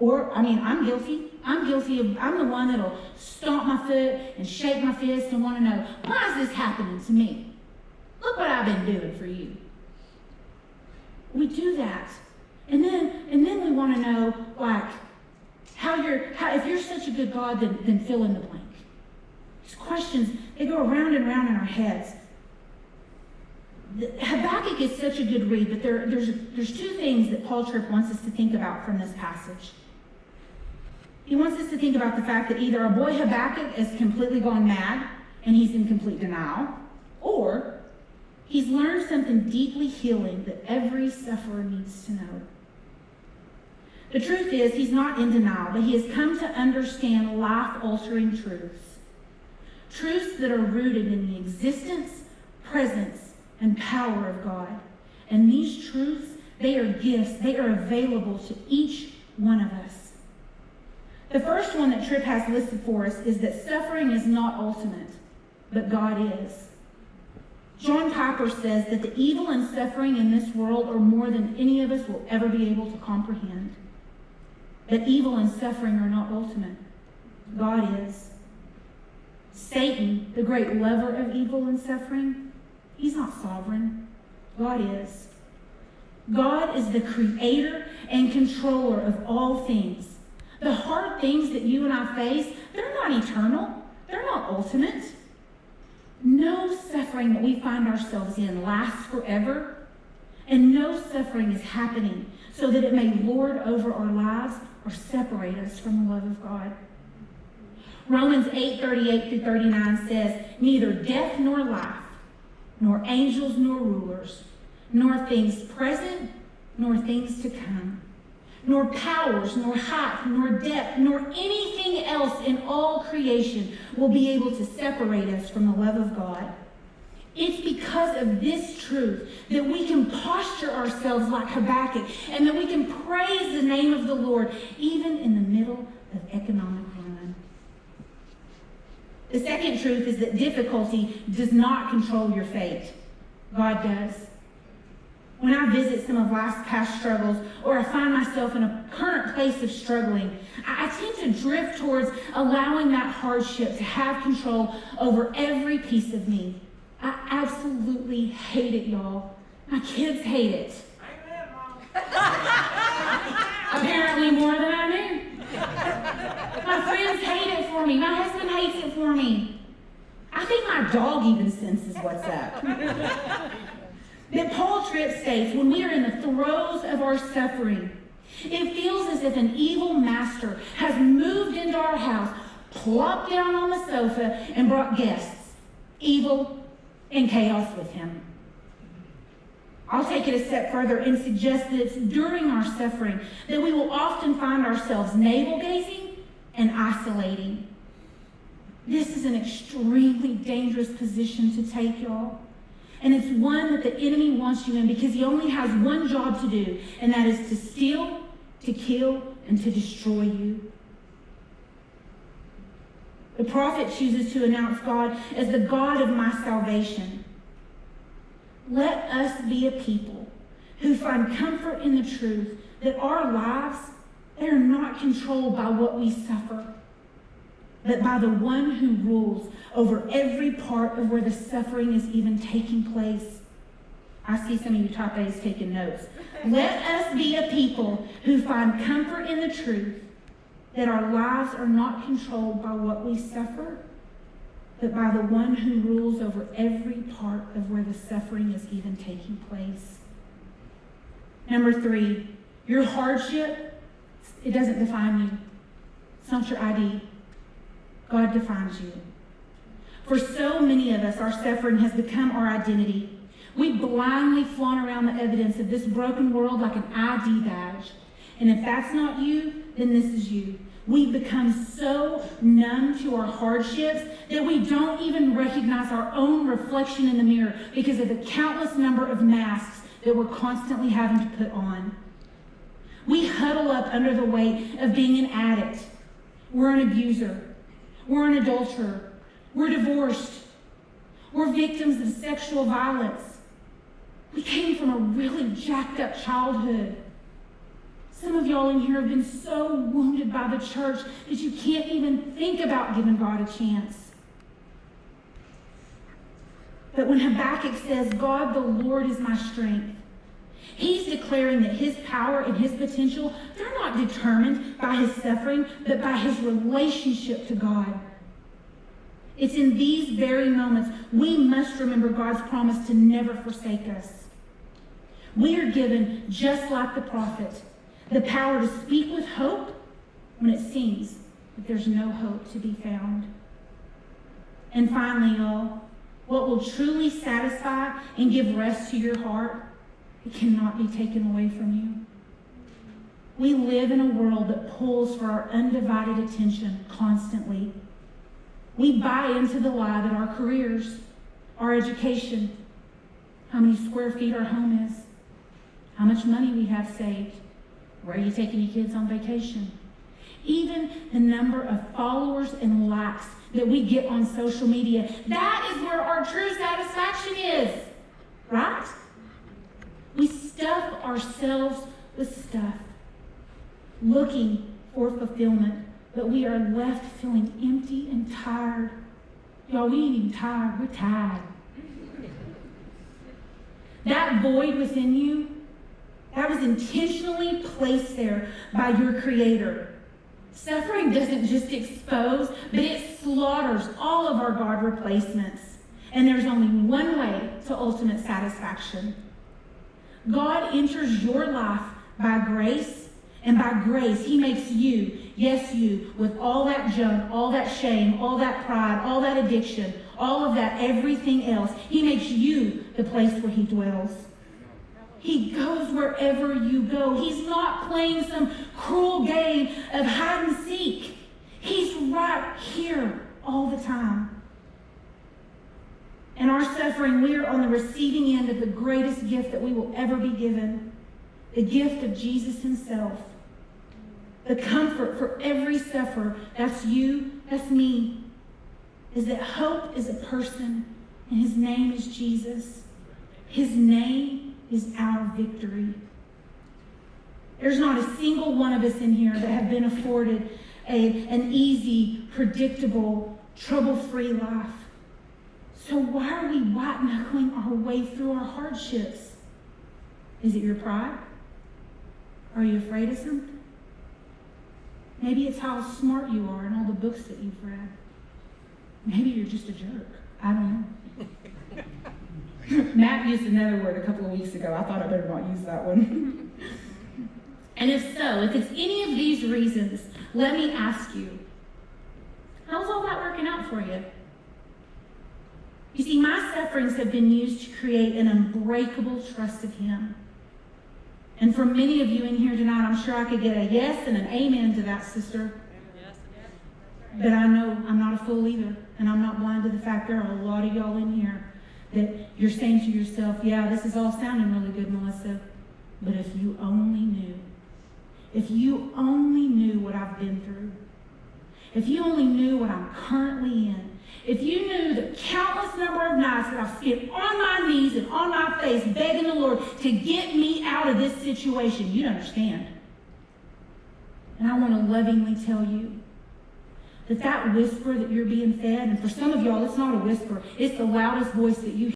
I'm guilty. I'm the one that'll stomp my foot and shake my fist and want to know, why is this happening to me? Look what I've been doing for you. We do that. And then we want to know, like, if you're such a good God, then fill in the blank. These questions, they go around and around in our heads. Habakkuk is such a good read, but there's two things that Paul Tripp wants us to think about from this passage. He wants us to think about the fact that either our boy Habakkuk has completely gone mad and he's in complete denial, or he's learned something deeply healing that every sufferer needs to know. The truth is, he's not in denial, but he has come to understand life-altering truths. Truths that are rooted in the existence, presence, and power of God. And these truths, they are gifts. They are available to each one of us. The first one that Tripp has listed for us is that suffering is not ultimate, but God is. John Piper says that the evil and suffering in this world are more than any of us will ever be able to comprehend. But evil and suffering are not ultimate. God is. Satan, the great lover of evil and suffering, he's not sovereign. God is. God is the creator and controller of all things. The hard things that you and I face, they're not eternal. They're not ultimate. No suffering that we find ourselves in lasts forever, and no suffering is happening so that it may lord over our lives or separate us from the love of God. Romans 8:38-39 says, neither death nor life, nor angels nor rulers, nor things present, nor things to come, nor powers, nor height, nor depth, nor anything else in all creation will be able to separate us from the love of God. It's because of this truth that we can posture ourselves like Habakkuk and that we can praise the name of the Lord even in the middle of economic ruin. The second truth is that difficulty does not control your fate. God does. When I visit some of life's past struggles, or I find myself in a current place of struggling, I tend to drift towards allowing that hardship to have control over every piece of me. I absolutely hate it, y'all. My kids hate it. Amen, Mom. Apparently more than I knew. My friends hate it for me. My husband hates it for me. I think my dog even senses what's up. That Paul Tripp states, when we are in the throes of our suffering, it feels as if an evil master has moved into our house, plopped down on the sofa, and brought guests, evil and chaos with him. I'll take it a step further and suggest that it's during our suffering that we will often find ourselves navel-gazing and isolating. This is an extremely dangerous position to take, y'all. And it's one that the enemy wants you in because he only has one job to do, and that is to steal, to kill, and to destroy you. The prophet chooses to announce God as the God of my salvation. Let us be a people who find comfort in the truth that our lives, they are not controlled by what we suffer, but by the one who rules over every part of where the suffering is even taking place. I see some of you top A's taking notes. Let us be a people who find comfort in the truth that our lives are not controlled by what we suffer, but by the one who rules over every part of where the suffering is even taking place. Number 3, your hardship, it doesn't define you. It's not your ID. God defines you. For so many of us, our suffering has become our identity. We blindly flaunt around the evidence of this broken world like an ID badge. And if that's not you, then this is you. We've become so numb to our hardships that we don't even recognize our own reflection in the mirror because of the countless number of masks that we're constantly having to put on. We huddle up under the weight of being an addict. We're an abuser. We're an adulterer. We're divorced. We're victims of sexual violence. We came from a really jacked up childhood. Some of y'all in here have been so wounded by the church that you can't even think about giving God a chance. But when Habakkuk says, God the Lord is my strength, he's declaring that his power and his potential, they're not determined by his suffering, but by his relationship to God. It's in these very moments we must remember God's promise to never forsake us. We are given, just like the prophet, the power to speak with hope when it seems that there's no hope to be found. And finally, y'all, what will truly satisfy and give rest to your heart, it cannot be taken away from you. We live in a world that pulls for our undivided attention constantly. We buy into the lie that our careers, our education, how many square feet our home is, how much money we have saved, where are you taking your kids on vacation, even the number of followers and likes that we get on social media, that is where our true satisfaction is, right? We stuff ourselves with stuff, looking for fulfillment, but we are left feeling empty and tired. Y'all, we ain't even tired, we're tired. That void within you, that was intentionally placed there by your Creator. Suffering doesn't just expose, but it slaughters all of our God replacements. And there's only one way to ultimate satisfaction. God enters your life by grace, and by grace, he makes you, yes, you, with all that junk, all that shame, all that pride, all that addiction, all of that, everything else. He makes you the place where he dwells. He goes wherever you go. He's not playing some cruel game of hide and seek. He's right here all the time. In our suffering, we are on the receiving end of the greatest gift that we will ever be given, the gift of Jesus himself. The comfort for every sufferer, that's you, that's me, is that hope is a person, and his name is Jesus. His name is our victory. There's not a single one of us in here that have been afforded an easy, predictable, trouble-free life. So why are we white-knuckling our way through our hardships? Is it your pride? Are you afraid of something? Maybe it's how smart you are and all the books that you've read. Maybe you're just a jerk. I don't know. Matt used another word a couple of weeks ago. I thought I better not use that one. And if so, if it's any of these reasons, let me ask you, how's all that working out for you? You see, my sufferings have been used to create an unbreakable trust of him. And for many of you in here tonight, I'm sure I could get a yes and an amen to that, sister. Yes. But I know I'm not a fool either, and I'm not blind to the fact there are a lot of y'all in here that you're saying to yourself, yeah, this is all sounding really good, Melissa, but if you only knew what I've been through, if you only knew what I'm currently in, if you knew the countless number of nights that I've spent on my knees and on my face begging the Lord to get me out of this situation, you'd understand. And I want to lovingly tell you that whisper that you're being fed, and for some of y'all, it's not a whisper, it's the loudest voice that you